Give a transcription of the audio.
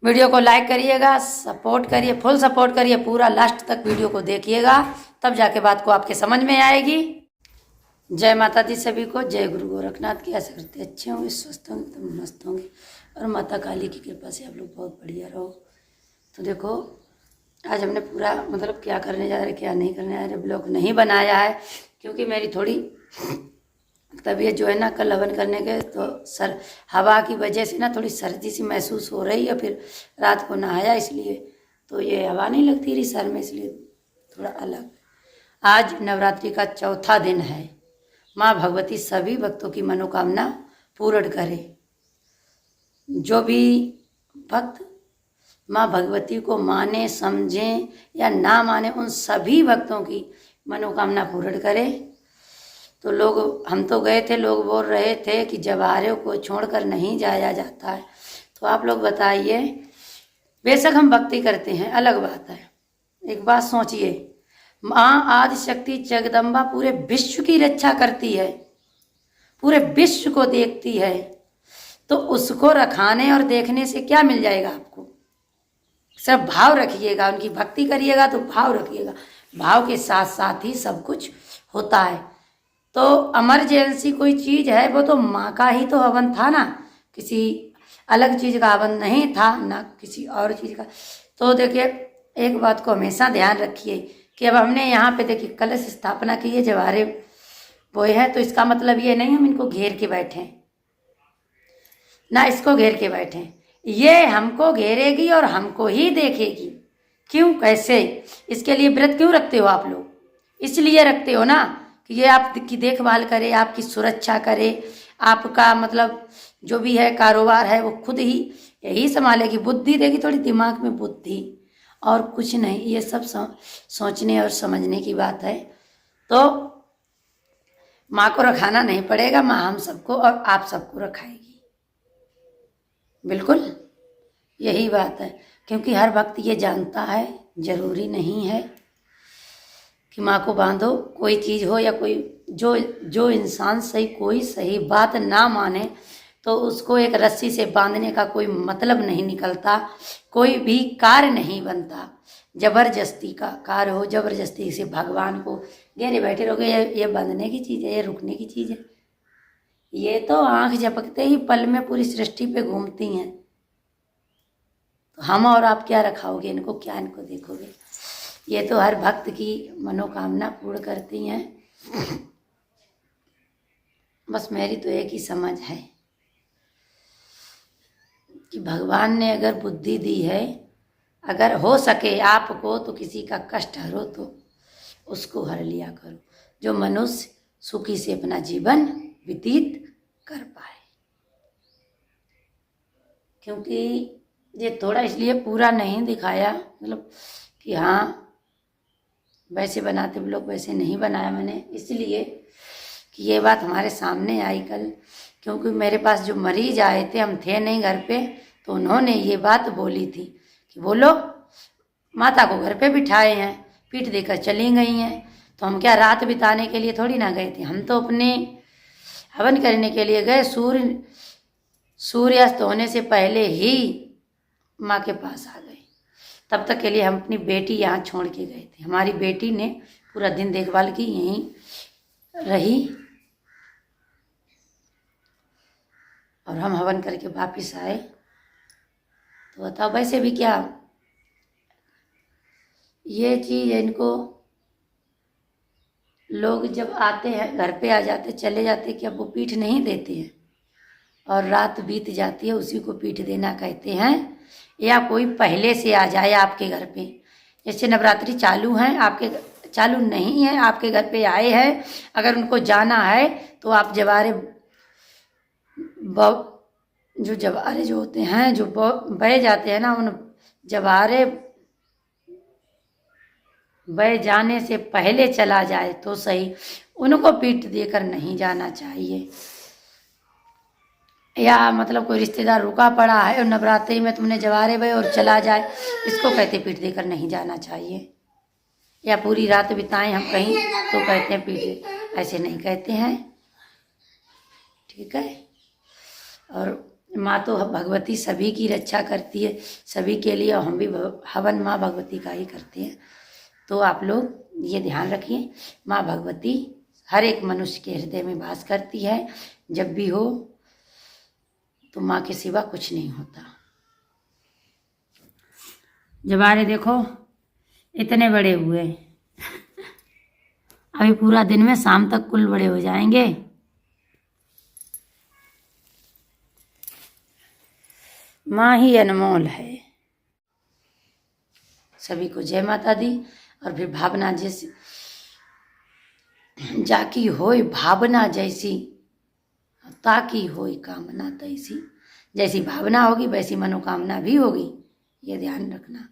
Video को like करिएगा, support करिए, फुल सपोर्ट करिए, पूरा लास्ट तक वीडियो को देखिएगा, तब जाके बात को आपके समझ में आएगी। जय माता दी सभी को, जय गुरु गोरखनाथ की। आशा करते अच्छे होंगे, स्वस्थ होंगे, तुम मस्त होंगे और माता काली की कृपा से आप लोग बहुत बढ़िया रहो। तो देखो आज हमने पूरा मतलब क्या करने जा रहे क्या नहीं करने जा रहे ब्लॉग नहीं बनाया है, क्योंकि मेरी थोड़ी तबीयत जो है ना, कल हवन करने के तो सर हवा की वजह से ना थोड़ी सर्दी सी महसूस हो रही है। फिर रात को नहाया इसलिए तो ये हवा नहीं लगती रही सर में, इसलिए थोड़ा अलग। आज नवरात्रि का चौथा दिन है। माँ भगवती सभी भक्तों की मनोकामना पूर्ण करे। जो भी भक्त माँ भगवती को माने, समझें या ना माने, उन सभी भक्तों की मनोकामना पूर्ण करे। तो लोग, हम तो गए थे, लोग बोल रहे थे कि जवारों को छोड़कर नहीं जाया जाता है। तो आप लोग बताइए, बेशक हम भक्ति करते हैं, अलग बात है। एक बात सोचिए, माँ आदि शक्ति जगदम्बा पूरे विश्व की रक्षा करती है, पूरे विश्व को देखती है। तो उसको रखाने और देखने से क्या मिल जाएगा आपको? सिर्फ भाव रखिएगा, उनकी भक्ति करिएगा तो भाव रखिएगा, भाव के साथ साथ ही सब कुछ होता है। तो इमरजेंसी कोई चीज़ है, वो तो माँ का ही तो हवन था ना, किसी अलग चीज़ का हवन नहीं था ना, किसी और चीज़ का। तो देखिए एक बात को हमेशा ध्यान रखिए कि अब हमने यहाँ पे देखिए कलश स्थापना की है, जवारे बोए हैं, तो इसका मतलब ये नहीं हम इनको घेर के बैठे ना, इसको घेर के बैठे, ये हमको घेरेगी और हमको ही देखेगी। क्यों, कैसे? इसके लिए व्रत क्यों रखते हो आप लोग? इसलिए रखते हो ना कि ये आपकी देखभाल करे, आपकी सुरक्षा करे, आपका मतलब जो भी है कारोबार है वो खुद ही यही संभालेगी, बुद्धि देगी, थोड़ी दिमाग में बुद्धि, और कुछ नहीं। ये सब सोचने और समझने की बात है। तो माँ को रखाना नहीं पड़ेगा, माँ हम सबको और आप सबको रखाएगी, बिल्कुल यही बात है। क्योंकि हर वक्त ये जानता है, जरूरी नहीं है कि माँ को बांधो, कोई चीज़ हो या कोई जो इंसान सही कोई सही बात ना माने तो उसको एक रस्सी से बांधने का कोई मतलब नहीं निकलता, कोई भी कार्य नहीं बनता। जबरदस्ती का कार्य हो, जबरदस्ती से भगवान को घेरे बैठे रहोगे, ये बांधने की चीज़ है, ये रुकने की चीज़ है। ये तो आंख झपकते ही पल में पूरी सृष्टि पे घूमती हैं। तो हम और आप क्या रखाओगे इनको, क्या इनको देखोगे? ये तो हर भक्त की मनोकामना पूर्ण करती हैं। बस मेरी तो एक ही समझ है कि भगवान ने अगर बुद्धि दी है, अगर हो सके आपको तो किसी का कष्ट हरो तो उसको हर लिया करो, जो मनुष्य सुखी से अपना जीवन व्यतीत कर पाए। क्योंकि ये थोड़ा इसलिए पूरा नहीं दिखाया, मतलब कि हाँ वैसे बनाते लोग, वैसे नहीं बनाया मैंने, इसलिए कि ये बात हमारे सामने आई कल। क्योंकि मेरे पास जो मरीज आए थे, हम थे नहीं घर पे, तो उन्होंने ये बात बोली थी कि वो लोग माता को घर पे बिठाए हैं, पीठ देकर चली गई हैं। तो हम क्या रात बिताने के लिए थोड़ी ना गए थे, हम तो अपने हवन करने के लिए गए। सूर्यास्त होने से पहले ही माँ के पास आ गए। तब तक के लिए हम अपनी बेटी यहाँ छोड़ के गए थे। हमारी बेटी ने पूरा दिन देखभाल की, यहीं रही, और हम हवन करके वापस आए। तो बताओ, वैसे भी क्या ये चीज़ इनको, लोग जब आते हैं घर पे आ जाते चले जाते, क्या वो पीठ नहीं देते हैं? और रात बीत जाती है, उसी को पीठ देना कहते हैं। या कोई पहले से आ जाए आपके घर पे, जैसे नवरात्रि चालू हैं, आपके चालू नहीं है, आपके घर पे आए हैं, अगर उनको जाना है तो आप जवारे जो जवारे जो होते हैं, जो बह जाते हैं ना, उन जवारे बह जाने से पहले चला जाए तो सही, उनको पीठ देकर नहीं जाना चाहिए। या मतलब कोई रिश्तेदार रुका पड़ा है और नवरात्रि में तुमने जवारे बहे और चला जाए, इसको कहते पीठ देकर नहीं जाना चाहिए। या पूरी रात बिताएं हम कहीं तो कहते हैं पीठ, ऐसे नहीं कहते हैं, ठीक है। और माँ तो भगवती सभी की रक्षा करती है, सभी के लिए, और हम भी हवन माँ भगवती का ही करते हैं। तो आप लोग ये ध्यान रखिए, माँ भगवती हर एक मनुष्य के हृदय में वास करती है। जब भी हो तो माँ के सिवा कुछ नहीं होता। जवारे देखो इतने बड़े हुए, अभी पूरा दिन में शाम तक कुल बड़े हो जाएंगे। माँ ही अनमोल है। सभी को जय माता दी। और फिर भावना जैसी जाकी होय भावना जैसी, ताकि होय कामना तैसी। जैसी भावना होगी वैसी मनोकामना भी होगी, ये ध्यान रखना।